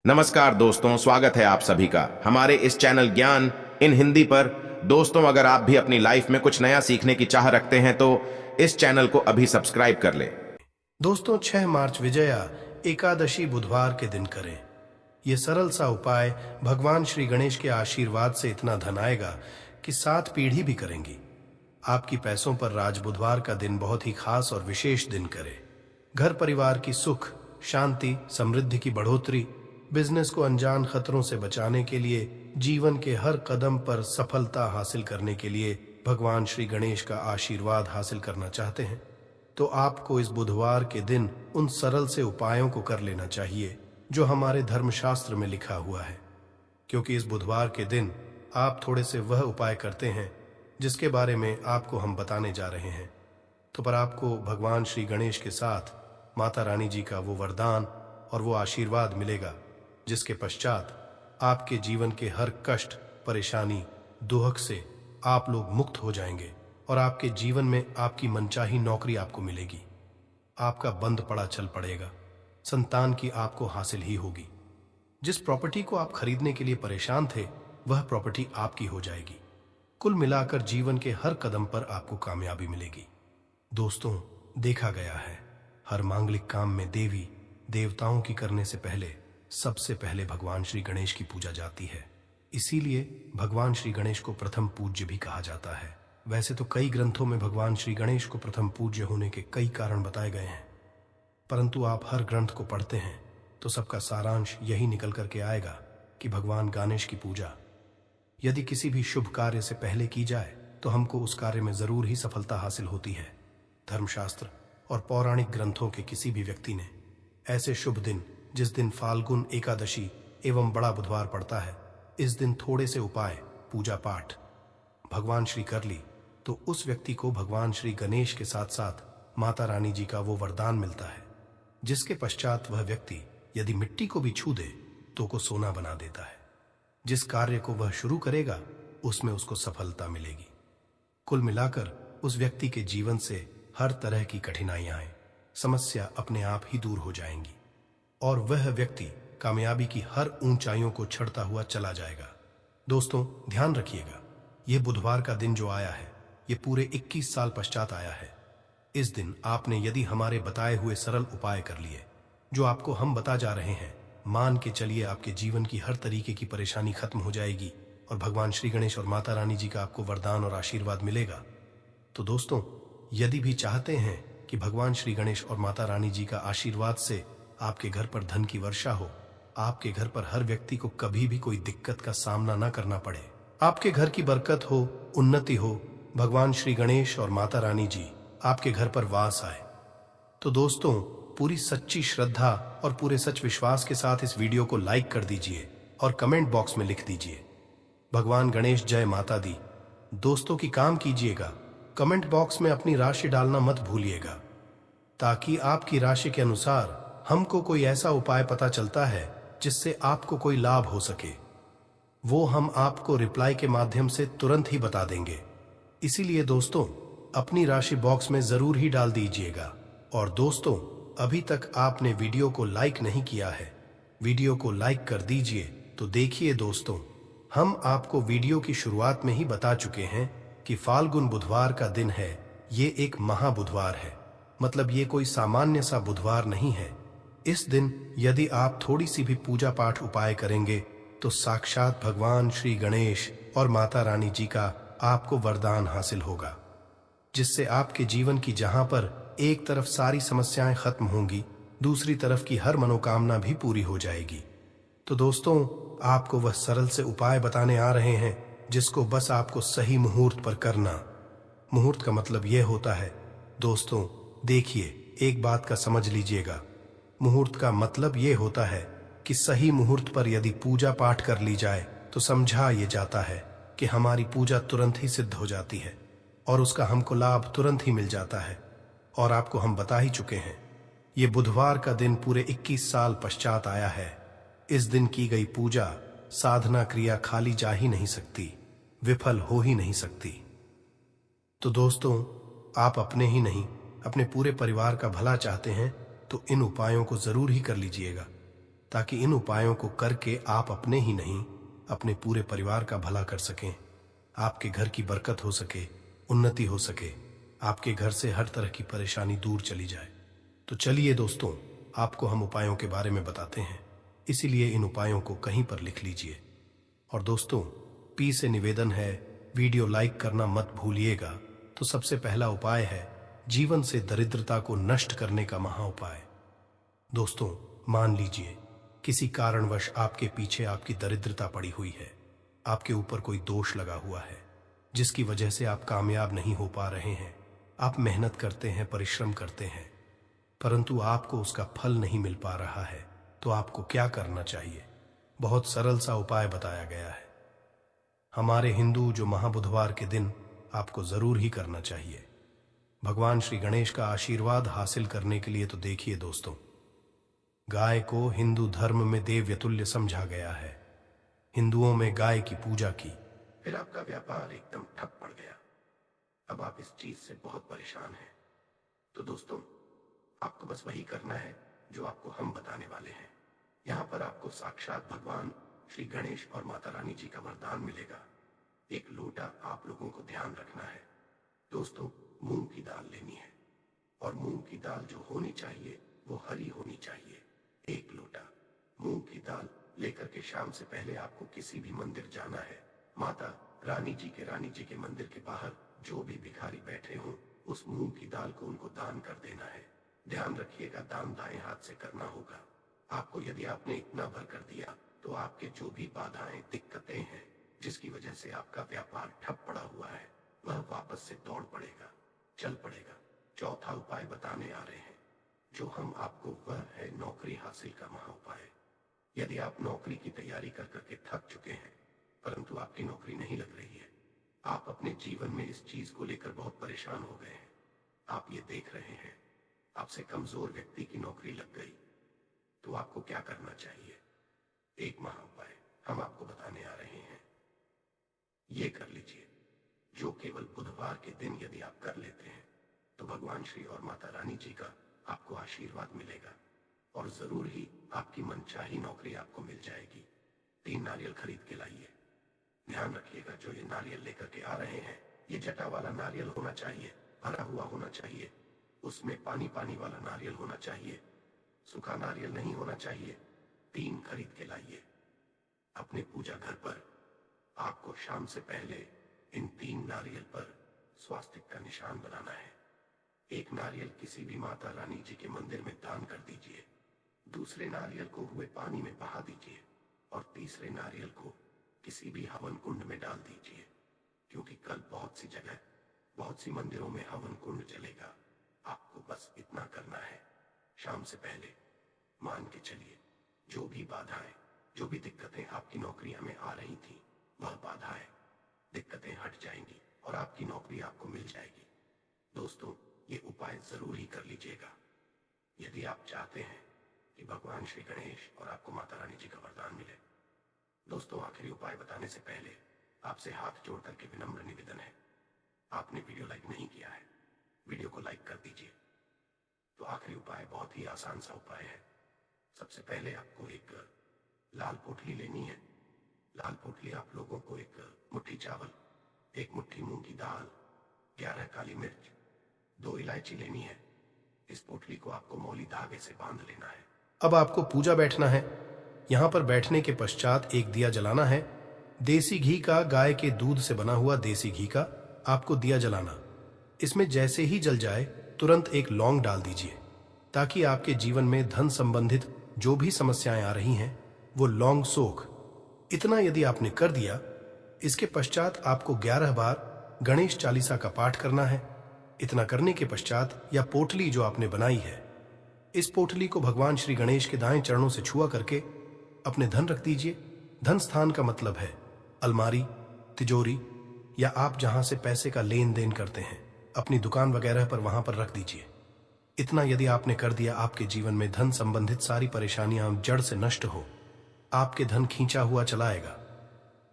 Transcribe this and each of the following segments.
नमस्कार दोस्तों, स्वागत है आप सभी का हमारे इस चैनल ज्ञान इन हिंदी पर। दोस्तों, अगर आप भी अपनी लाइफ में कुछ नया सीखने की चाह रखते हैं तो इस चैनल को अभी सब्सक्राइब कर ले। दोस्तों, 6 मार्च विजया एकादशी बुधवार के दिन करें। ये सरल सा उपाय भगवान श्री गणेश के आशीर्वाद से इतना धन आएगा कि 7 पीढ़ी भी करेंगी। आपकी पैसों पर राज बुधवार का दिन बहुत ही खास और विशेष दिन करे। घर परिवार की सुख शांति समृद्धि की बढ़ोतरी, बिजनेस को अनजान खतरों से बचाने के लिए, जीवन के हर कदम पर सफलता हासिल करने के लिए भगवान श्री गणेश का आशीर्वाद हासिल करना चाहते हैं तो आपको इस बुधवार के दिन उन सरल से उपायों को कर लेना चाहिए जो हमारे धर्मशास्त्र में लिखा हुआ है। क्योंकि इस बुधवार के दिन आप थोड़े से वह उपाय करते हैं जिसके बारे में आपको हम बताने जा रहे हैं, तो पर आपको भगवान श्री गणेश के साथ माता रानी जी का वो वरदान और वो आशीर्वाद मिलेगा जिसके पश्चात आपके जीवन के हर कष्ट परेशानी दुहक से आप लोग मुक्त हो जाएंगे और आपके जीवन में आपकी मनचाही नौकरी आपको मिलेगी। आपका बंद पड़ा चल पड़ेगा, संतान की आपको हासिल ही होगी। जिस प्रॉपर्टी को आप खरीदने के लिए परेशान थे वह प्रॉपर्टी आपकी हो जाएगी। कुल मिलाकर जीवन के हर कदम पर आपको कामयाबी मिलेगी। दोस्तों, देखा गया है हर मांगलिक काम में देवी देवताओं की करने से पहले सबसे पहले भगवान श्री गणेश की पूजा जाती है। इसीलिए भगवान श्री गणेश को प्रथम पूज्य भी कहा जाता है। वैसे तो कई ग्रंथों में भगवान श्री गणेश को प्रथम पूज्य होने के कई कारण बताए गए हैं, परंतु आप हर ग्रंथ को पढ़ते हैं तो सबका सारांश यही निकल करके आएगा कि भगवान गणेश की पूजा यदि किसी भी शुभ कार्य से पहले की जाए तो हमको उस कार्य में जरूर ही सफलता हासिल होती है। धर्मशास्त्र और पौराणिक ग्रंथों के किसी भी व्यक्ति ने ऐसे शुभ दिन जिस दिन फाल्गुन एकादशी एवं बड़ा बुधवार पड़ता है, इस दिन थोड़े से उपाय पूजा पाठ भगवान श्री कर ली तो उस व्यक्ति को भगवान श्री गणेश के साथ साथ माता रानी जी का वो वरदान मिलता है जिसके पश्चात वह व्यक्ति यदि मिट्टी को भी छू दे तो को सोना बना देता है। जिस कार्य को वह शुरू करेगा उसमें उसको सफलता मिलेगी। कुल मिलाकर उस व्यक्ति के जीवन से हर तरह की कठिनाइयां समस्या अपने आप ही दूर हो जाएंगी और वह व्यक्ति कामयाबी की हर ऊंचाइयों को चढ़ता हुआ चला जाएगा। दोस्तों, ध्यान रखिएगा, यह बुधवार का दिन जो आया है ये पूरे 21 साल पश्चात आया है। इस दिन आपने यदि हमारे बताए हुए सरल उपाय कर लिए जो आपको हम बता जा रहे हैं, मान के चलिए आपके जीवन की हर तरीके की परेशानी खत्म हो जाएगी और भगवान श्री गणेश और माता रानी जी का आपको वरदान और आशीर्वाद मिलेगा। तो दोस्तों, यदि भी चाहते हैं कि भगवान श्री गणेश और माता रानी जी का आशीर्वाद से आपके घर पर धन की वर्षा हो, आपके घर पर हर व्यक्ति को कभी भी कोई दिक्कत का सामना न करना पड़े, आपके घर की बरकत हो, उन्नति हो, भगवान श्री गणेश और माता रानी जी आपके घर पर वास आए, तो दोस्तों पूरी सच्ची श्रद्धा और पूरे सच विश्वास के साथ इस वीडियो को लाइक कर दीजिए और कमेंट बॉक्स में लिख दीजिए भगवान गणेश जय माता दी। दोस्तों की काम कीजिएगा, कमेंट बॉक्स में अपनी राशि डालना मत भूलिएगा ताकि आपकी राशि के अनुसार हमको कोई ऐसा उपाय पता चलता है जिससे आपको कोई लाभ हो सके, वो हम आपको रिप्लाई के माध्यम से तुरंत ही बता देंगे। इसीलिए दोस्तों अपनी राशि बॉक्स में जरूर ही डाल दीजिएगा। और दोस्तों, अभी तक आपने वीडियो को लाइक नहीं किया है, वीडियो को लाइक कर दीजिए। तो देखिए दोस्तों, हम आपको वीडियो की शुरुआत में ही बता चुके हैं कि फाल्गुन बुधवार का दिन है। ये एक महाबुधवार है, मतलब ये कोई सामान्य सा बुधवार नहीं है। इस दिन यदि आप थोड़ी सी भी पूजा पाठ उपाय करेंगे तो साक्षात भगवान श्री गणेश और माता रानी जी का आपको वरदान हासिल होगा जिससे आपके जीवन की जहां पर एक तरफ सारी समस्याएं खत्म होंगी, दूसरी तरफ की हर मनोकामना भी पूरी हो जाएगी। तो दोस्तों, आपको वह सरल से उपाय बताने आ रहे हैं जिसको बस आपको सही मुहूर्त पर करना। मुहूर्त का मतलब यह होता है दोस्तों, देखिए एक बात का समझ लीजिएगा, मुहूर्त का मतलब ये होता है कि सही मुहूर्त पर यदि पूजा पाठ कर ली जाए तो समझा ये जाता है कि हमारी पूजा तुरंत ही सिद्ध हो जाती है और उसका हमको लाभ तुरंत ही मिल जाता है। और आपको हम बता ही चुके हैं, ये बुधवार का दिन पूरे 21 साल पश्चात आया है। इस दिन की गई पूजा साधना क्रिया खाली जा ही नहीं सकती, विफल हो ही नहीं सकती। तो दोस्तों, आप अपने ही नहीं अपने पूरे परिवार का भला चाहते हैं तो इन उपायों को जरूर ही कर लीजिएगा। ताकि इन उपायों को करके आप अपने ही नहीं, अपने पूरे परिवार का भला कर सकें, आपके घर की बरकत हो सके, उन्नति हो सके, आपके घर से हर तरह की परेशानी दूर चली जाए। तो चलिए दोस्तों, आपको हम उपायों के बारे में बताते हैं, इसीलिए इन उपायों को कहीं पर लिख लीजिए। और दोस्तों, पी से निवेदन है, वीडियो लाइक करना मत भूलिएगा। तो सबसे पहला उपाय है जीवन से दरिद्रता को नष्ट करने का महा उपाय। दोस्तों, मान लीजिए किसी कारणवश आपके पीछे आपकी दरिद्रता पड़ी हुई है, आपके ऊपर कोई दोष लगा हुआ है जिसकी वजह से आप कामयाब नहीं हो पा रहे हैं। आप मेहनत करते हैं, परिश्रम करते हैं, परंतु आपको उसका फल नहीं मिल पा रहा है। तो आपको क्या करना चाहिए? बहुत सरल सा उपाय बताया गया है हमारे हिंदू जो महाबुधवार के दिन आपको जरूर ही करना चाहिए। भगवान श्री गणेश का आशीर्वाद हासिल करने के लिए तो देखिए दोस्तों, गाय को हिंदू धर्म में देवतुल्य समझा गया है। हिंदुओं में गाय की पूजा की, फिर आपका व्यापार एकदम ठप पड़ गया। अब आप इस चीज से बहुत परेशान हैं। तो दोस्तों, आपको बस वही करना है जो आपको हम बताने वाले हैं। यहाँ पर आपको साक्षात भगवान श्री गणेश और माता रानी जी का वरदान मिलेगा। एक लोटा आप लोगों को ध्यान रखना है। दोस्तों, मूंग की दाल लेनी है, और मूंग की दाल जो होनी चाहिए वो हरी होनी चाहिए। एक लोटा मूंग की दाल लेकर के शाम से पहले आपको किसी भी मंदिर जाना है। माता रानी जी के मंदिर के बाहर जो भी भिखारी बैठे हों, उस मूंग की दाल को उनको दान कर देना है। ध्यान रखिएगा, दान दाएं हाथ से करना होगा। आपको यदि आपने इतना भर कर दिया तो आपके जो भी बाधाएं, दिक्कतें हैं, जिसकी वजह से आपका व्यापार ठप पड़ा हुआ है, वह वापस से दौड़ पड़ेगा, चल पड़ेगा। चौथा उपाय बताने आ रहे हैं जो हम आपको, वह है नौकरी हासिल का महा उपाय। यदि आप नौकरी की तैयारी कर करके थक चुके हैं परंतु आपकी नौकरी नहीं लग रही है, आप अपने जीवन में इस चीज को लेकर बहुत परेशान हो गए हैं, आप ये देख रहे हैं आपसे कमजोर व्यक्ति की नौकरी लग गई, तो आपको क्या करना चाहिए? एक महा उपाय हम आपको बताने आ रहे हैं। ये कर लीजिए, जो केवल बुधवार के दिन यदि आप कर लेते हैं तो भगवान श्री और माता रानी जी का आपको आशीर्वाद मिलेगा और जरूर ही आपकी मनचाही नौकरी आपको मिल जाएगी। 3 नारियल खरीद के लाइए। ध्यान रखिएगा, जो ये नारियल लेकर के आ रहे हैं, ये जटा वाला नारियल होना चाहिए, भरा हुआ होना चाहिए, उसमें पानी पानी वाला नारियल होना चाहिए, सूखा नारियल नहीं होना चाहिए। 3 खरीद के लाइए। अपने पूजा घर पर आपको शाम से पहले इन 3 नारियल पर स्वास्तिक का निशान बनाना है। एक नारियल किसी भी माता रानी जी के मंदिर में दान कर दीजिए, दूसरे नारियल को हुए पानी में बहा दीजिए, और तीसरे नारियल को किसी भी हवन कुंड में डाल दीजिए, क्योंकि कल बहुत सी जगह, बहुत सी मंदिरों में हवन कुंड चलेगा। आपको बस इतना करना है। शाम से पहले मान के चलिए, जो भी बाधाएं, जो भी दिक्कतें आपकी नौकरियां में आ रही थी, वह बाधाएं, दिक्कतें हट जाएंगी और आपकी नौकरी आपको मिल जाएगी। दोस्तों, ये उपाय जरूर ही कर लीजिएगा यदि आप चाहते हैं कि भगवान श्री गणेश और आपको माता रानी जी का वरदान मिले। दोस्तों, आखिरी उपाय बताने से पहले आपसे हाथ जोड़ करके विनम्र निवेदन है, आपने वीडियो लाइक नहीं किया है, वीडियो को लाइक कर दीजिए। तो आखिरी उपाय बहुत ही आसान सा उपाय है। सबसे पहले आपको एक लाल पोटली लेनी है। लाल पोटली आप लोगों को एक मुट्ठी चावल, 1 मुट्ठी मूंग की दाल, 11 काली मिर्च, 2 इलायची लेनी है। इस पोटली को आपको मौली धागे से बांध लेना है। अब आपको पूजा बैठना है। यहाँ पर बैठने के पश्चात एक दिया जलाना है। देसी घी का, गाय के दूध से बना हुआ देसी घी का आपको दिया जलाना। इसमें जैसे ही जल जाए तुरंत एक लौंग डाल दीजिए, ताकि आपके जीवन में धन संबंधित जो भी समस्याएं आ रही हैं वो लौंग सोख। इतना यदि आपने कर दिया, इसके पश्चात आपको 11 बार गणेश चालीसा का पाठ करना है। इतना करने के पश्चात या पोटली जो आपने बनाई है, इस पोटली को भगवान श्री गणेश के दाएं चरणों से छुआ करके अपने धन रख दीजिए। धन स्थान का मतलब है अलमारी, तिजोरी, या आप जहां से पैसे का लेन देन करते हैं, अपनी दुकान वगैरह पर, वहां पर रख दीजिए। इतना यदि आपने कर दिया, आपके जीवन में धन संबंधित सारी परेशानियां जड़ से नष्ट हो। आपके धन खींचा हुआ चलाएगा।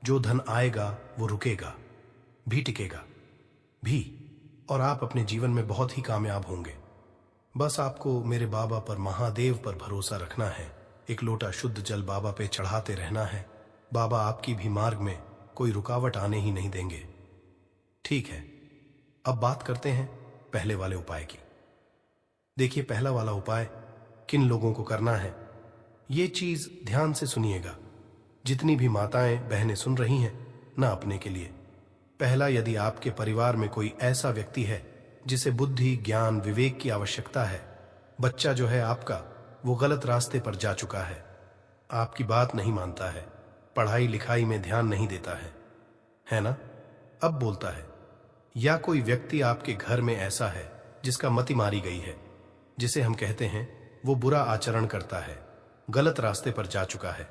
जो धन आएगा वो रुकेगा भी, टिकेगा भी, और आप अपने जीवन में बहुत ही कामयाब होंगे। बस आपको मेरे बाबा पर, महादेव पर भरोसा रखना है एक लोटा शुद्ध जल बाबा पे चढ़ाते रहना है। बाबा आपकी भी मार्ग में कोई रुकावट आने ही नहीं देंगे। ठीक है, अब बात करते हैं पहले वाले उपाय की। देखिए, पहला वाला उपाय किन लोगों को करना है, ये चीज ध्यान से सुनिएगा। जितनी भी माताएं बहनें सुन रही हैं ना, अपने के लिए पहला, यदि आपके परिवार में कोई ऐसा व्यक्ति है जिसे बुद्धि, ज्ञान, विवेक की आवश्यकता है, बच्चा जो है आपका वो गलत रास्ते पर जा चुका है, आपकी बात नहीं मानता है, पढ़ाई लिखाई में ध्यान नहीं देता है ना, अब बोलता है, या कोई व्यक्ति आपके घर में ऐसा है जिसका मति मारी गई है, जिसे हम कहते हैं वो बुरा आचरण करता है, गलत रास्ते पर जा चुका है,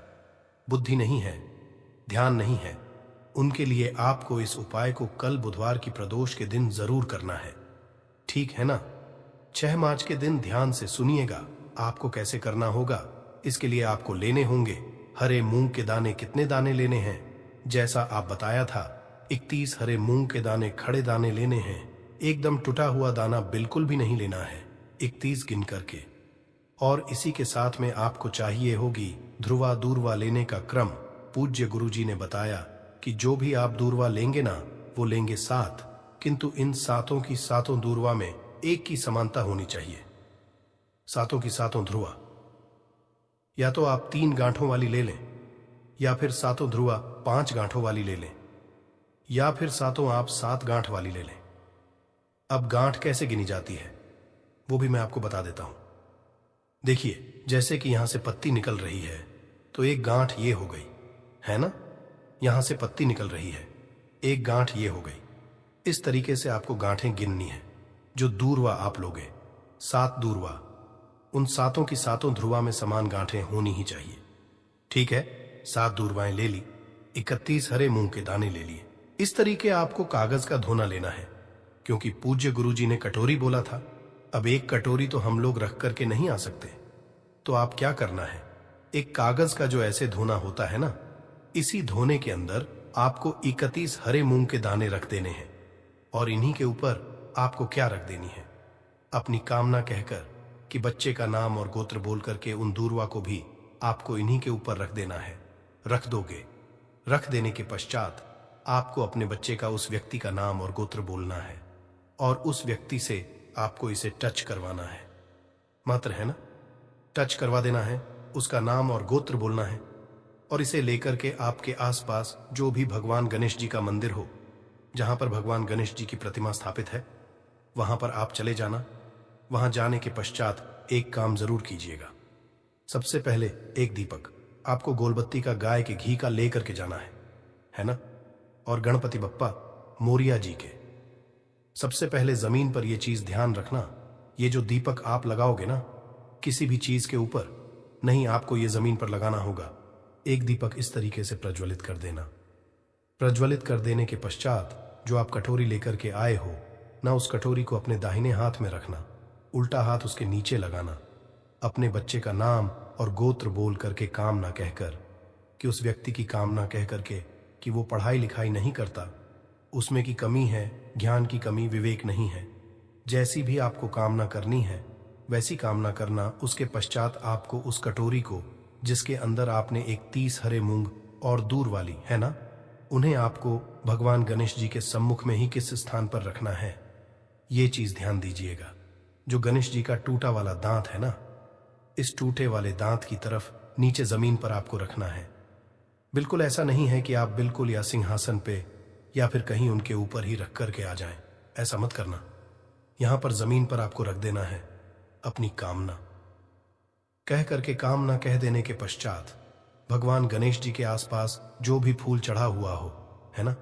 बुद्धि नहीं है, ध्यान नहीं है, उनके लिए आपको इस उपाय को कल बुधवार की प्रदोष के दिन जरूर करना है। ठीक है ना? 6 मार्च के दिन ध्यान से सुनिएगा आपको कैसे करना होगा। इसके लिए आपको लेने होंगे हरे मूंग के दाने। कितने दाने लेने हैं? जैसा आप बताया था, 31 हरे मूंग के दाने, खड़े दाने लेने हैं। एकदम टूटा हुआ दाना बिल्कुल भी नहीं लेना है, 31 गिन करके। और इसी के साथ में आपको चाहिए होगी ध्रुवा दूर्वा लेने का क्रम। पूज्य गुरुजी ने बताया कि जो भी आप दूर्वा लेंगे ना, वो लेंगे 7, किंतु इन 7 की 7 दूर्वा में एक की समानता होनी चाहिए। 7 की 7 ध्रुवा, या तो आप 3 गांठों वाली ले लें, या फिर 7 ध्रुवा 5 गांठों वाली ले लें, या फिर 7 आप 7 गांठ वाली ले लें। अब गांठ कैसे गिनी जाती है वो भी मैं आपको बता देता हूं। देखिए, जैसे कि यहां से पत्ती निकल रही है तो एक गांठ ये हो गई, है ना? यहां से पत्ती निकल रही है, एक गांठ ये हो गई। इस तरीके से आपको गांठें गिननी है। जो दूर्वा आप लोगे, 7 दूर्वा, उन 7 की 7 ध्रुवा में समान गांठें होनी ही चाहिए। ठीक है, 7 दूर्वाएं ले ली, 31 हरे मूंग के दाने ले लिए। इस तरीके आपको कागज का धोना लेना है, क्योंकि पूज्य गुरुजी ने कटोरी बोला था। अब एक कटोरी तो हम लोग रख करके नहीं आ सकते, तो आप क्या करना है, एक कागज का जो ऐसे धोना होता है ना, इसी धोने के अंदर आपको 31 हरे मूंग के दाने रख देने हैं। और इन्हीं के ऊपर आपको क्या रख देनी है, अपनी कामना कहकर कि बच्चे का नाम और गोत्र बोल करके उन दूर्वा को भी आपको इन्हीं के ऊपर रख देना है। रख दोगे, रख देने के पश्चात आपको अपने बच्चे का, उस व्यक्ति का नाम और गोत्र बोलना है, और उस व्यक्ति से आपको इसे टच करवाना है। मात्र है ना, टच करवा देना है, उसका नाम और गोत्र बोलना है, और इसे लेकर के आपके आसपास जो भी भगवान गणेश जी का मंदिर हो, जहां पर भगवान गणेश जी की प्रतिमा स्थापित है, वहां पर आप चले जाना। वहां जाने के पश्चात एक काम जरूर कीजिएगा। सबसे पहले एक दीपक आपको गोलबत्ती का, गाय के घी का लेकर के जाना है ना? और गणपति बप्पा मोरिया जी के सबसे पहले जमीन पर यह चीज ध्यान रखना, ये जो दीपक आप लगाओगे ना, किसी भी चीज के ऊपर नहीं, आपको ये जमीन पर लगाना होगा। एक दीपक इस तरीके से प्रज्वलित कर देना। प्रज्वलित कर देने के पश्चात जो आप कटोरी लेकर के आए हो ना, उस कटोरी को अपने दाहिने हाथ में रखना, उल्टा हाथ उसके नीचे लगाना। अपने बच्चे का नाम और गोत्र बोल करके, कामना कहकर कि उस व्यक्ति की कामना कह करके कि वो पढ़ाई लिखाई नहीं करता, उसमें की कमी है, ज्ञान की कमी, विवेक नहीं है, जैसी भी आपको कामना करनी है वैसी कामना करना। उसके पश्चात आपको उस कटोरी को, जिसके अंदर आपने 31 हरे मूंग और दूर वाली है ना, उन्हें आपको भगवान गणेश जी के सम्मुख में ही किस स्थान पर रखना है, ये चीज ध्यान दीजिएगा। जो गणेश जी का टूटा वाला दांत है ना, इस टूटे वाले दांत की तरफ नीचे जमीन पर आपको रखना है। बिल्कुल ऐसा नहीं है कि आप बिल्कुल या सिंहासन पे या फिर कहीं उनके ऊपर ही रख करके आ जाएं, ऐसा मत करना। यहां पर जमीन पर आपको रख देना है अपनी कामना कह करके। कामना कह देने के पश्चात भगवान गणेश जी के आसपास जो भी फूल चढ़ा हुआ हो, है ना,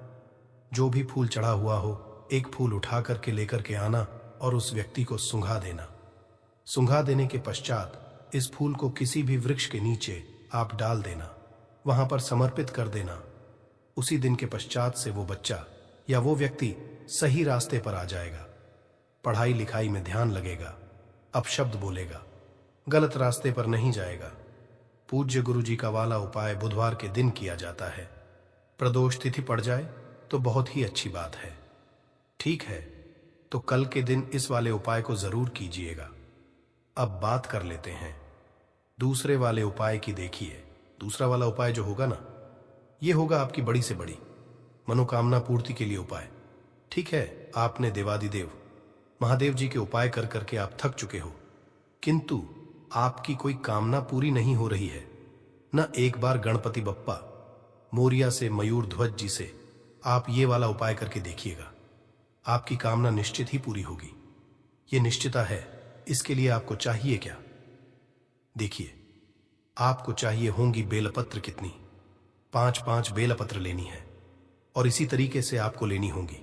जो भी फूल चढ़ा हुआ हो, एक फूल उठा करके लेकर के आना और उस व्यक्ति को सूंघा देना। सूंघा देने के पश्चात इस फूल को किसी भी वृक्ष के नीचे आप डाल देना, वहां पर समर्पित कर देना। उसी दिन के पश्चात से वो बच्चा या वो व्यक्ति सही रास्ते पर आ जाएगा, पढ़ाई लिखाई में ध्यान लगेगा, अपशब्द बोलेगा, गलत रास्ते पर नहीं जाएगा। पूज्य गुरु जी का वाला उपाय बुधवार के दिन किया जाता है। प्रदोष तिथि पड़ जाए तो बहुत ही अच्छी बात है। ठीक है, तो कल के दिन इस वाले उपाय को जरूर कीजिएगा। अब बात कर लेते हैं दूसरे वाले उपाय की देखिए। दूसरा वाला उपाय जो होगा ना, ये होगा आपकी बड़ी से बड़ी मनोकामना पूर्ति के लिए उपाय। ठीक है, आपने देवादिदेव महादेव जी के उपाय कर करके आप थक चुके हो, किंतु आपकी कोई कामना पूरी नहीं हो रही है। न एक बार गणपति बप्पा मोरिया से मयूर ध्वज जी से आप ये वाला उपाय करके देखिएगा, आपकी कामना निश्चित ही पूरी होगी। ये निश्चिता है। इसके लिए आपको चाहिए क्या? देखिए, आपको चाहिए होंगी बेलपत्र कितनी, 5-5 बेलपत्र लेनी है और इसी तरीके से आपको लेनी होंगी।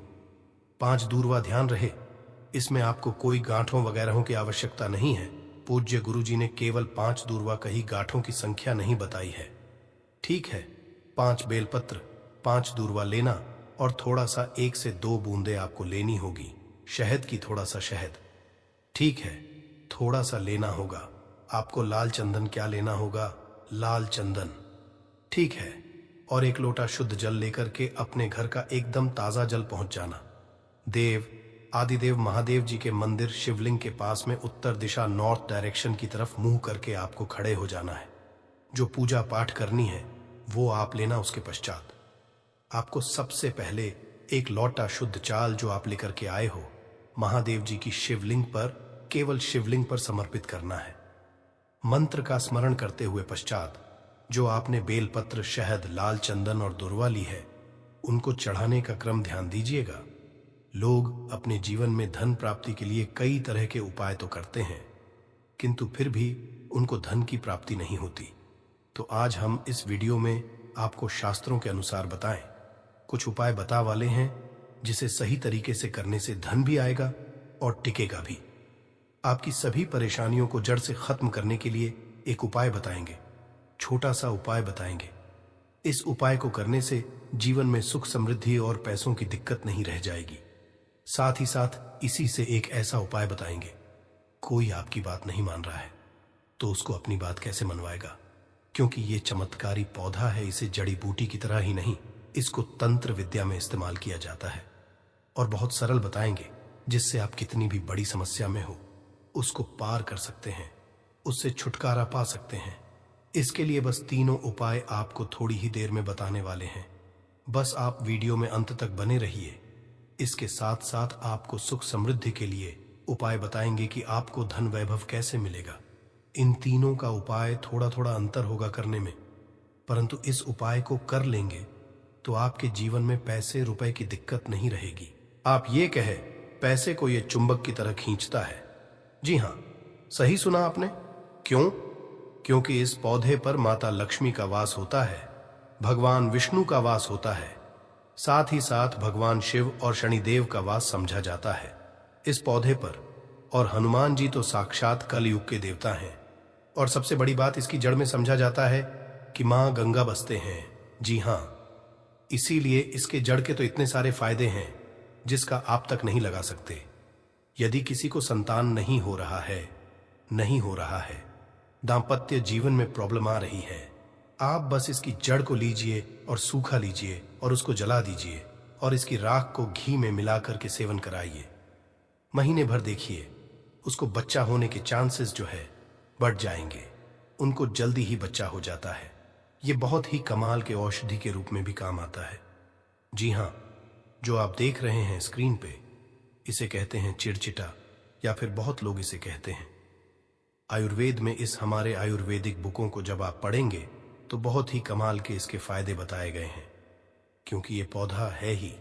5 दूरवा। ध्यान रहे, इसमें आपको कोई गांठों वगैरहों की आवश्यकता नहीं है। पूज्य गुरु जी ने केवल 5 दूरवा कही, गांठों की संख्या नहीं बताई है। ठीक है, 5 बेलपत्र, 5 दूरवा लेना और थोड़ा सा 1 से 2 बूंदे आपको लेनी होगी शहद की, थोड़ा सा शहद। ठीक है, थोड़ा सा लेना होगा आपको। लाल चंदन क्या लेना होगा? लाल चंदन। ठीक है, और 1 लोटा शुद्ध जल लेकर के अपने घर का एकदम ताजा जल पहुंच जाना। देव आदिदेव महादेव जी के मंदिर शिवलिंग के पास में उत्तर दिशा नॉर्थ डायरेक्शन की तरफ मुंह करके आपको खड़े हो जाना है। जो पूजा पाठ करनी है वो आप लेना। उसके पश्चात आपको सबसे पहले 1 लोटा शुद्ध चाल जो आप लेकर के आए हो महादेव जी की शिवलिंग पर, केवल शिवलिंग पर समर्पित करना है। मंत्र का स्मरण करते हुए पश्चात जो आपने बेलपत्र, शहद, लाल चंदन और दुर्वा ली है उनको चढ़ाने का क्रम ध्यान दीजिएगा। लोग अपने जीवन में धन प्राप्ति के लिए कई तरह के उपाय तो करते हैं, किंतु फिर भी उनको धन की प्राप्ति नहीं होती। तो आज हम इस वीडियो में आपको शास्त्रों के अनुसार बताएं कुछ उपाय बता वाले हैं जिसे सही तरीके से करने से धन भी आएगा और टिकेगा भी। आपकी सभी परेशानियों को जड़ से खत्म करने के लिए एक उपाय बताएंगे, छोटा सा उपाय बताएंगे। इस उपाय को करने से जीवन में सुख, समृद्धि और पैसों की दिक्कत नहीं रह जाएगी। साथ ही साथ इसी से एक ऐसा उपाय बताएंगे, कोई आपकी बात नहीं मान रहा है तो उसको अपनी बात कैसे मनवाएगा? क्योंकि ये चमत्कारी पौधा है, इसे जड़ी बूटी की तरह ही नहीं, इसको तंत्र विद्या में इस्तेमाल किया जाता है। और बहुत सरल बताएंगे जिससे आप कितनी भी बड़ी समस्या में हो उसको पार कर सकते हैं, उससे छुटकारा पा सकते हैं। इसके लिए बस 3 उपाय आपको थोड़ी ही देर में बताने वाले हैं। बस आप वीडियो में अंत तक बने रहिए। इसके साथ साथ आपको सुख समृद्धि के लिए उपाय बताएंगे कि आपको धन वैभव कैसे मिलेगा। इन तीनों का उपाय थोड़ा थोड़ा अंतर होगा करने में, परंतु इस उपाय को कर लेंगे तो आपके जीवन में पैसे रुपए की दिक्कत नहीं रहेगी। आप ये कहे पैसे को ये चुंबक की तरह खींचता है। जी हां, सही सुना आपने। क्यों? क्योंकि इस पौधे पर माता लक्ष्मी का वास होता है, भगवान विष्णु का वास होता है, साथ ही साथ भगवान शिव और शनिदेव का वास समझा जाता है इस पौधे पर। और हनुमान जी तो साक्षात कलयुग के देवता हैं। और सबसे बड़ी बात, इसकी जड़ में समझा जाता है कि मां गंगा बसते हैं। जी हां, इसीलिए इसके जड़ के तो इतने सारे फायदे हैं जिसका आप तक नहीं लगा सकते। यदि किसी को संतान नहीं हो रहा है, दांपत्य जीवन में प्रॉब्लम आ रही है, आप बस इसकी जड़ को लीजिए और सूखा लीजिए और उसको जला दीजिए और इसकी राख को घी में मिलाकर के सेवन कराइए। महीने भर देखिए, उसको बच्चा होने के चांसेस जो है बढ़ जाएंगे, उनको जल्दी ही बच्चा हो जाता है। ये बहुत ही कमाल के औषधि के रूप में भी काम आता है। जी हाँ, जो आप देख रहे हैं स्क्रीन पे, इसे कहते हैं चिड़चिटा, या फिर बहुत लोग इसे कहते हैं। आयुर्वेद में इस हमारे आयुर्वेदिक बुकों को जब आप पढ़ेंगे तो बहुत ही कमाल के इसके फायदे बताए गए हैं, क्योंकि ये पौधा है ही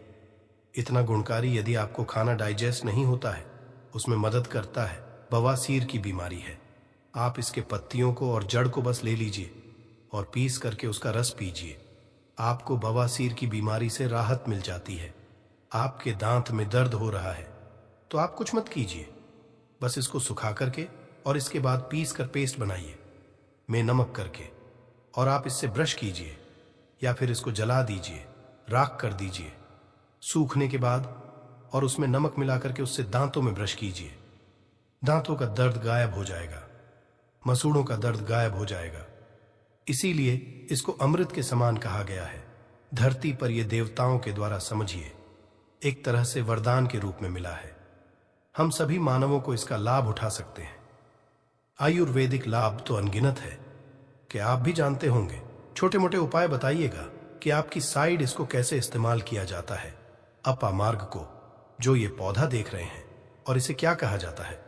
इतना गुणकारी। यदि आपको खाना डाइजेस्ट नहीं होता है, उसमें मदद करता है। बवासीर की बीमारी है, आप इसके पत्तियों को और जड़ को बस ले लीजिए और पीस करके उसका रस पीजिए, आपको बवासीर की बीमारी से राहत मिल जाती है। आपके दांत में दर्द हो रहा है तो आप कुछ मत कीजिए, बस इसको सुखा करके और इसके बाद पीस कर पेस्ट बनाइए में नमक करके, और आप इससे ब्रश कीजिए या फिर इसको जला दीजिए, राख कर दीजिए सूखने के बाद, और उसमें नमक मिला करके उससे दांतों में ब्रश कीजिए। दांतों का दर्द गायब हो जाएगा, मसूड़ों का दर्द गायब हो जाएगा। इसीलिए इसको अमृत के समान कहा गया है। धरती पर यह देवताओं के द्वारा, समझिए, एक तरह से वरदान के रूप में मिला है। हम सभी मानवों को इसका लाभ उठा सकते हैं। आयुर्वेदिक लाभ तो अनगिनत है, कि आप भी जानते होंगे। छोटे मोटे उपाय बताइएगा कि आपकी साइड इसको कैसे इस्तेमाल किया जाता है। अपा मार्ग को, जो ये पौधा देख रहे हैं, और इसे क्या कहा जाता है।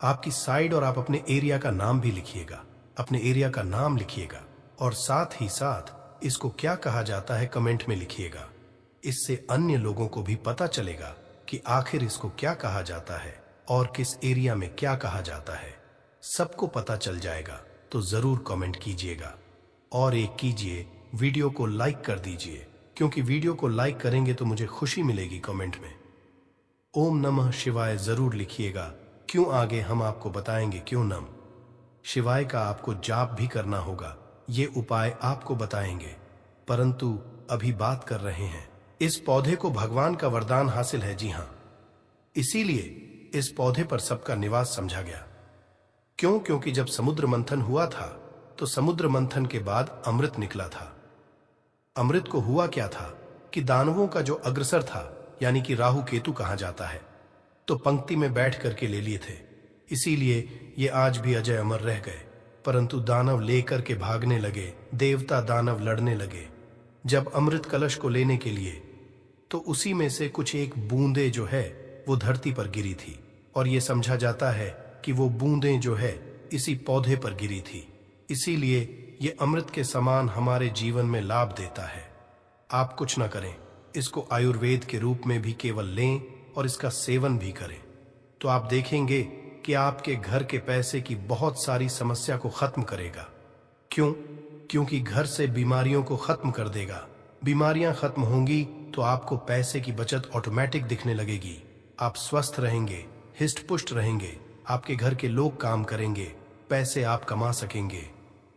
आपकी साइड और आप अपने एरिया का नाम भी लिखिएगा, अपने एरिया का नाम लिखिएगा, और साथ ही साथ इसको क्या कहा जाता है कमेंट में लिखिएगा। इससे अन्य लोगों को भी पता चलेगा कि आखिर इसको क्या कहा जाता है और किस एरिया में क्या कहा जाता है। सबको पता चल जाएगा, तो जरूर कमेंट कीजिएगा। और एक कीजिए, वीडियो को लाइक कर दीजिए, क्योंकि वीडियो को लाइक करेंगे तो मुझे खुशी मिलेगी कमेंट में। ओम नमः शिवाय जरूर लिखिएगा, क्यों आगे हम आपको बताएंगे क्यों नम शिवाय का आपको जाप भी करना होगा। ये उपाय आपको बताएंगे, परंतु अभी बात कर रहे हैं। इस पौधे को भगवान का वरदान हासिल है, जी हां, इसीलिए इस पौधे पर सबका निवास समझा गया। क्यों? क्योंकि जब समुद्र मंथन हुआ था तो समुद्र मंथन के बाद अमृत निकला था। अमृत को हुआ क्या था कि दानवों का जो अग्रसर था, यानी कि राहु केतु कहा जाता है, तो पंक्ति में बैठ करके ले लिए थे। इसीलिए ये आज भी अजय अमर रह गए। परंतु दानव लेकर के भागने लगे, देवता दानव लड़ने लगे। जब अमृत कलश को लेने के लिए, तो उसी में से कुछ एक बूंदे जो है वो धरती पर गिरी थी, और ये समझा जाता है कि वो बूंदें जो है इसी पौधे पर गिरी थी। इसीलिए ये अमृत के समान हमारे जीवन में लाभ देता है। आप कुछ ना करें, इसको आयुर्वेद के रूप में भी केवल लें और इसका सेवन भी करें, तो आप देखेंगे कि आपके घर के पैसे की बहुत सारी समस्या को खत्म करेगा। क्यों? क्योंकि घर से बीमारियों को खत्म कर देगा। बीमारियां खत्म होंगी तो आपको पैसे की बचत ऑटोमेटिक दिखने लगेगी। आप स्वस्थ रहेंगे, हिष्ट पुष्ट रहेंगे, आपके घर के लोग काम करेंगे, पैसे आप कमा सकेंगे।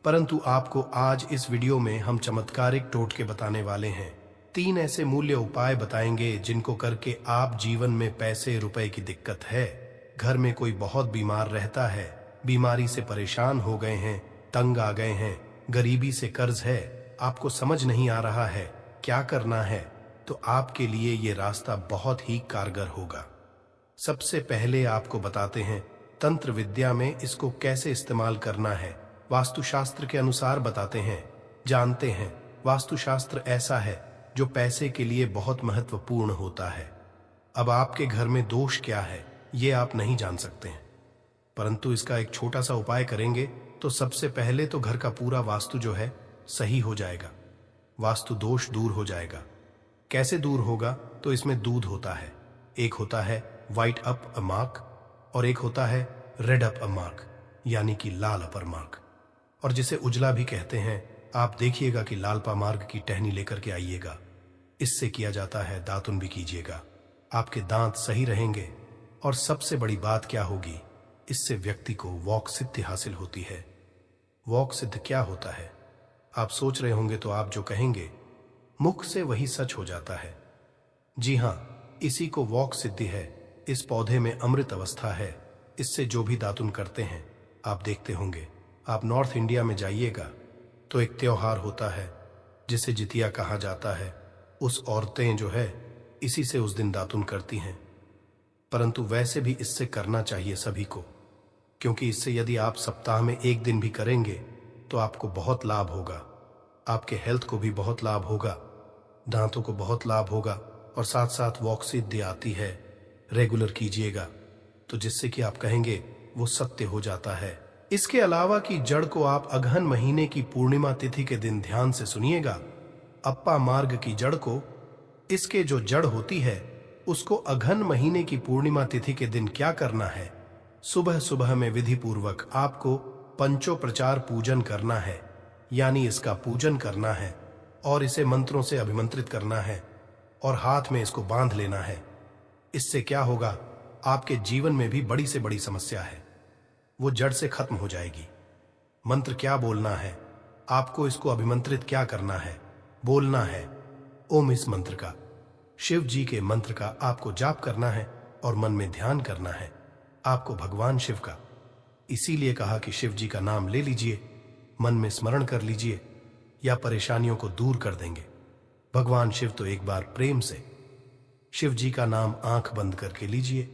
परंतु आपको आज इस वीडियो में हम चमत्कारिक टोटके बताने वाले हैं। 3 ऐसे मूल्य उपाय बताएंगे जिनको करके आप जीवन में पैसे रुपए की दिक्कत है, घर में कोई बहुत बीमार रहता है, बीमारी से परेशान हो गए हैं, तंग आ गए हैं, गरीबी से कर्ज है, आपको समझ नहीं आ रहा है क्या करना है, तो आपके लिए ये रास्ता बहुत ही कारगर होगा। सबसे पहले आपको बताते हैं तंत्र विद्या में इसको कैसे इस्तेमाल करना है। वास्तुशास्त्र के अनुसार बताते हैं, जानते हैं। वास्तुशास्त्र ऐसा है जो पैसे के लिए बहुत महत्वपूर्ण होता है। अब आपके घर में दोष क्या है ये आप नहीं जान सकते हैं, परंतु इसका एक छोटा सा उपाय करेंगे तो सबसे पहले तो घर का पूरा वास्तु जो है सही हो जाएगा, वास्तु दोष दूर हो जाएगा। कैसे दूर होगा? तो इसमें दूध होता है, एक होता है व्हाइट अप अ मार्क और एक होता है रेड अप अ मार्क, यानी कि लाल अपर मार्क, और जिसे उजला भी कहते हैं। आप देखिएगा कि लालपा मार्ग की टहनी लेकर के आइएगा। इससे किया जाता है दातुन भी कीजिएगा, आपके दांत सही रहेंगे। और सबसे बड़ी बात क्या होगी, इससे व्यक्ति को वॉक सिद्धि हासिल होती है। वॉक सिद्ध क्या होता है आप सोच रहे होंगे, तो आप जो कहेंगे मुख से वही सच हो जाता है। जी हां, इसी को वॉक सिद्धि है। इस पौधे में अमृत अवस्था है। इससे जो भी दातुन करते हैं आप देखते होंगे। आप नॉर्थ इंडिया में जाइएगा तो एक त्योहार होता है जिसे जितिया कहा जाता है। उस औरतें जो है इसी से उस दिन दातुन करती हैं। परंतु वैसे भी इससे करना चाहिए सभी को, क्योंकि इससे यदि आप सप्ताह में 1 दिन भी करेंगे तो आपको बहुत लाभ होगा। आपके हेल्थ को भी बहुत लाभ होगा, दांतों को बहुत लाभ होगा, और साथ साथ वॉक सिद्धि आती है। रेगुलर कीजिएगा तो जिससे कि आप कहेंगे वो सत्य हो जाता है। इसके अलावा कि जड़ को आप अगहन महीने की पूर्णिमा तिथि के दिन ध्यान से सुनिएगा। अप्पा मार्ग की जड़ को, इसके जो जड़ होती है उसको अगहन महीने की पूर्णिमा तिथि के दिन क्या करना है, सुबह सुबह में विधि पूर्वक आपको पंचोप्रचार पूजन करना है, यानी इसका पूजन करना है और इसे मंत्रों से अभिमंत्रित करना है और हाथ में इसको बांध लेना है। इससे क्या होगा, आपके जीवन में भी बड़ी से बड़ी समस्या है वो जड़ से खत्म हो जाएगी। मंत्र क्या बोलना है, आपको इसको अभिमंत्रित क्या करना है, बोलना है ओम। इस मंत्र का, शिव जी के मंत्र का आपको जाप करना है और मन में ध्यान करना है आपको भगवान शिव का। इसीलिए कहा कि शिव जी का नाम ले लीजिए, मन में स्मरण कर लीजिए, या परेशानियों को दूर कर देंगे भगवान शिव। तो एक बार प्रेम से शिव जी का नाम आंख बंद करके लीजिए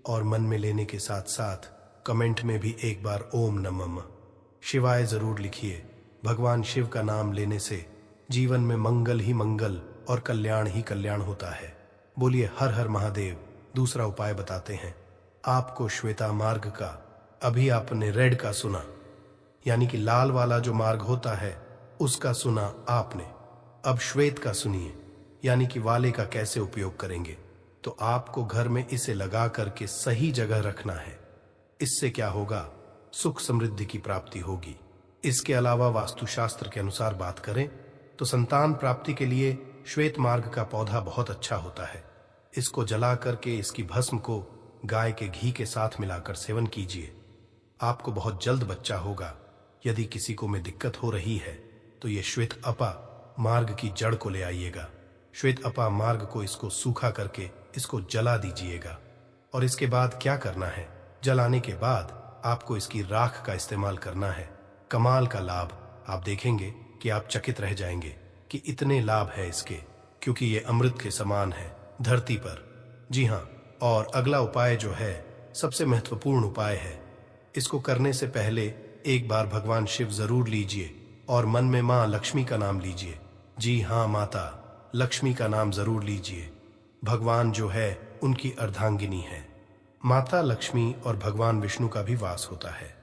और मन में लेने के साथ साथ कमेंट में भी एक बार ओम नमः शिवाय जरूर लिखिए। भगवान शिव का नाम लेने से जीवन में मंगल ही मंगल और कल्याण ही कल्याण होता है। बोलिए हर हर महादेव। दूसरा उपाय बताते हैं आपको श्वेता मार्ग का। अभी आपने रेड का सुना, यानी कि लाल वाला जो मार्ग होता है उसका सुना आपने। अब श्वेत का सुनिए, यानी कि वाले का कैसे उपयोग करेंगे। तो आपको घर में इसे लगा करके सही जगह रखना है। इससे क्या होगा, सुख समृद्धि की प्राप्ति होगी। इसके अलावा वास्तुशास्त्र के अनुसार बात करें तो संतान प्राप्ति के लिए श्वेत मार्ग का पौधा बहुत अच्छा होता है। इसको जला करके इसकी भस्म को गाय के घी के साथ मिलाकर सेवन कीजिए। आपको बहुत जल्द बच्चा होगा। यदि किसी को में दिक्कत हो रही है तो ये श्वेत अपा मार्ग की जड़ को ले आइएगा। श्वेत अपा मार्ग को इसको सूखा करके इसको जला दीजिएगा। और इसके बाद क्या करना है, जलाने के बाद आपको इसकी राख का इस्तेमाल करना है। कमाल का लाभ, आप देखेंगे कि आप चकित रह जाएंगे कि इतने लाभ है इसके, क्योंकि ये अमृत के समान है धरती पर। जी हाँ, और अगला उपाय जो है सबसे महत्वपूर्ण उपाय है। इसको करने से पहले एक बार भगवान शिव जरूर लीजिए और मन में माँ लक्ष्मी का नाम लीजिए। जी हाँ, माता लक्ष्मी का नाम जरूर लीजिए। भगवान जो है उनकी अर्धांगिनी है। माता लक्ष्मी और भगवान विष्णु का भी वास होता है।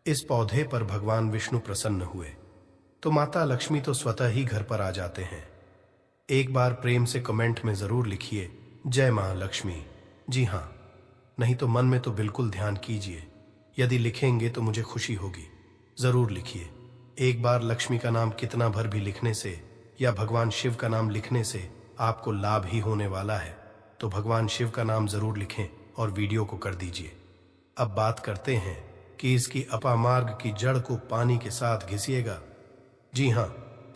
इस पौधे पर भगवान विष्णु प्रसन्न हुए तो माता लक्ष्मी तो स्वतः ही घर पर आ जाते हैं। एक बार प्रेम से कमेंट में जरूर लिखिए जय मां लक्ष्मी। जी हाँ, नहीं तो मन में तो बिल्कुल ध्यान कीजिए। यदि लिखेंगे तो मुझे खुशी होगी। जरूर लिखिए। एक बार लक्ष्मी का नाम कितना भर भी लिखने से या भगवान शिव का नाम लिखने से आपको लाभ ही होने वाला है। तो भगवान शिव का नाम जरूर लिखें और वीडियो को कर दीजिए। अब बात करते हैं कि इसकी अपा मार्ग की जड़ को पानी के साथ घिसिएगा। जी हाँ,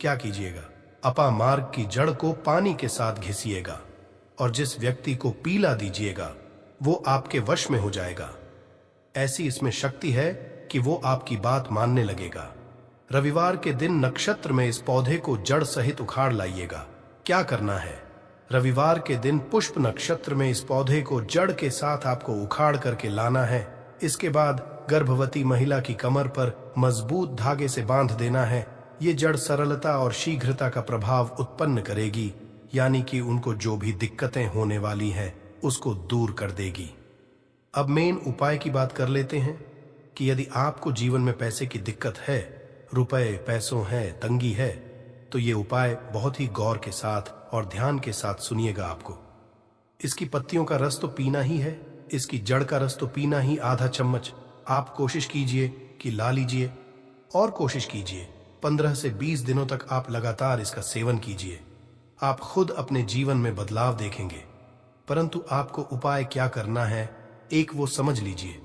क्या कीजिएगा, अपा मार्ग की जड़ को पानी के साथ घिसिएगा और जिस व्यक्ति को पीला दीजिएगा वो आपके वश में हो जाएगा। ऐसी इसमें शक्ति है कि वो आपकी बात मानने लगेगा। रविवार के दिन नक्षत्र में इस पौधे को जड़ सहित उखाड़ लाइएगा। क्या करना है, रविवार के दिन पुष्प नक्षत्र में इस पौधे को जड़ के साथ आपको उखाड़ करके लाना है। इसके बाद गर्भवती महिला की कमर पर मजबूत धागे से बांध देना है। ये जड़ सरलता और शीघ्रता का प्रभाव उत्पन्न करेगी, यानी कि उनको जो भी दिक्कतें होने वाली हैं उसको दूर कर देगी। अब मेन उपाय की बात कर लेते हैं कि यदि आपको जीवन में पैसे की दिक्कत है, रुपए पैसों है, तंगी है, तो ये उपाय बहुत ही गौर के साथ और ध्यान के साथ सुनिएगा। आपको इसकी पत्तियों का रस तो पीना ही है, इसकी जड़ का रस तो पीना ही आधा चम्मच आप कोशिश कीजिए कि ला लीजिए। और कोशिश कीजिए 15 से 20 दिनों तक आप लगातार इसका सेवन कीजिए। आप खुद अपने जीवन में बदलाव देखेंगे। परंतु आपको उपाय क्या करना है, एक वो समझ लीजिए।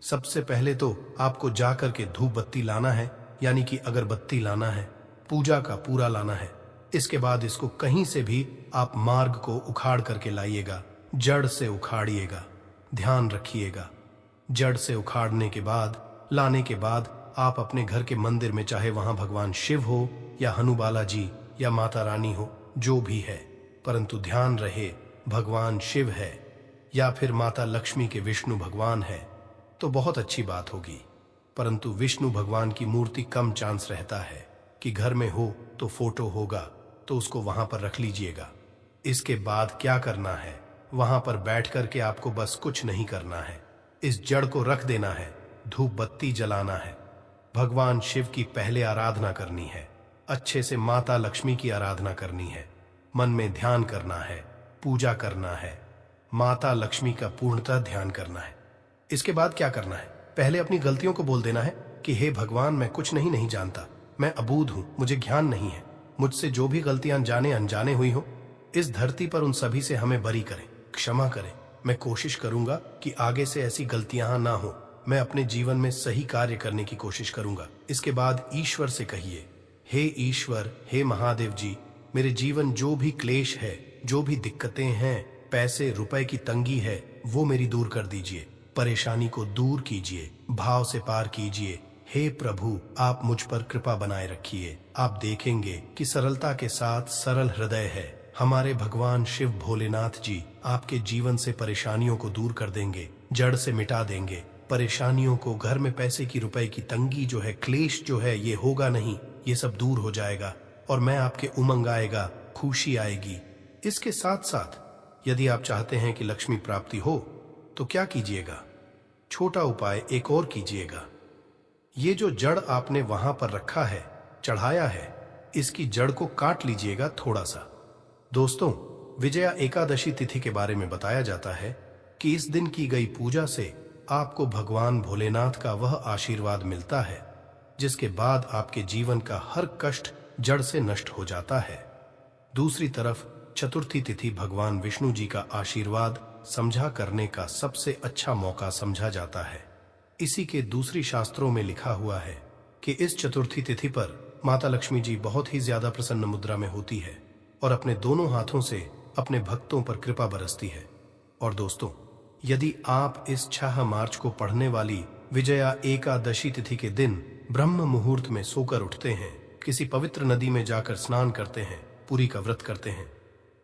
सबसे पहले तो आपको जाकर के धूप बत्ती लाना है, यानी कि अगरबत्ती लाना है, पूजा का पूरा लाना है। इसके बाद इसको कहीं से भी आप मार्ग को उखाड़ करके लाइएगा, जड़ से उखाड़िएगा। ध्यान रखिएगा, जड़ से उखाड़ने के बाद, लाने के बाद आप अपने घर के मंदिर में, चाहे वहां भगवान शिव हो या हनुबाला जी या माता रानी हो, जो भी है, परंतु ध्यान रहे भगवान शिव है या फिर माता लक्ष्मी के विष्णु भगवान है तो बहुत अच्छी बात होगी। परंतु विष्णु भगवान की मूर्ति कम चांस रहता है कि घर में हो तो फोटो होगा, तो उसको वहां पर रख लीजिएगा। इसके बाद क्या करना है, वहां पर बैठ करके आपको बस कुछ नहीं करना है, इस जड़ को रख देना है, धूप बत्ती जलाना है, भगवान शिव की पहले आराधना करनी है, अच्छे से माता लक्ष्मी की आराधना करनी है, मन में ध्यान करना है, पूजा करना है, माता लक्ष्मी का पूर्णतः ध्यान करना है। इसके बाद क्या करना है, पहले अपनी गलतियों को बोल देना है कि हे भगवान, मैं कुछ नहीं जानता, मैं अबूझ हूं, मुझे ज्ञान नहीं है, मुझसे जो भी गलतियां जाने अनजाने हुई हो इस धरती पर उन सभी से हमें बरी करें, क्षमा करें। मैं कोशिश करूंगा कि आगे से ऐसी गलतियां ना हो, मैं अपने जीवन में सही कार्य करने की कोशिश करूंगा। इसके बाद ईश्वर से कहिए, हे ईश्वर, हे महादेव जी, मेरे जीवन जो भी क्लेश है, जो भी दिक्कतें हैं, पैसे रुपए की तंगी है, वो मेरी दूर कर दीजिए, परेशानी को दूर कीजिए, भाव से पार कीजिए। हे प्रभु, आप मुझ पर कृपा बनाए रखिए। आप देखेंगे कि सरलता के साथ सरल हृदय है। हमारे भगवान शिव भोलेनाथ जी आपके जीवन से परेशानियों को दूर कर देंगे, जड़ से मिटा देंगे। परेशानियों को, घर में पैसे की रुपए की तंगी जो है, क्लेश जो है, ये होगा नहीं। ये सब दूर हो जाएगा और मैं आपके उमंग आएगा, खुशी आएगी। इसके साथ साथ यदि आप चाहते हैं कि लक्ष्मी प्राप्ति हो तो क्या कीजिएगा? छोटा उपाय एक और कीजिएगा। ये जो जड़ आपने वहां पर रखा है, चढ़ाया है, इसकी जड़ को काट लीजिएगा थोड़ा सा। दोस्तों, विजया एकादशी तिथि के बारे में बताया जाता है कि इस दिन की गई पूजा से आपको भगवान भोलेनाथ का वह आशीर्वाद मिलता है जिसके बाद आपके जीवन का हर कष्ट जड़ से नष्ट हो जाता है। दूसरी तरफ चतुर्थी तिथि भगवान विष्णु जी का आशीर्वाद समझा करने का सबसे अच्छा मौका समझा जाता है। इसी के दूसरी शास्त्रों में लिखा हुआ है कि इस चतुर्थी तिथि पर माता लक्ष्मी जी बहुत ही ज्यादा प्रसन्न मुद्रा में होती है और अपने दोनों हाथों से अपने भक्तों पर कृपा बरसती है। और दोस्तों, यदि आप इस 6 मार्च को पढ़ने वाली विजया एकादशी तिथि के दिन ब्रह्म मुहूर्त में सोकर उठते हैं, किसी पवित्र नदी में जाकर स्नान करते हैं, पूरी का व्रत करते हैं,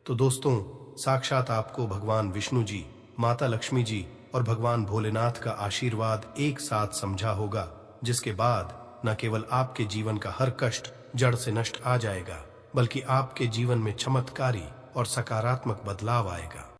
तो दोस्तों साक्षात आपको भगवान विष्णु जी, माता लक्ष्मी जी और भगवान भोलेनाथ का आशीर्वाद एक साथ समझा होगा, जिसके बाद न केवल आपके जीवन का हर कष्ट जड़ से नष्ट आ जाएगा, बल्कि आपके जीवन में चमत्कारी और सकारात्मक बदलाव आएगा।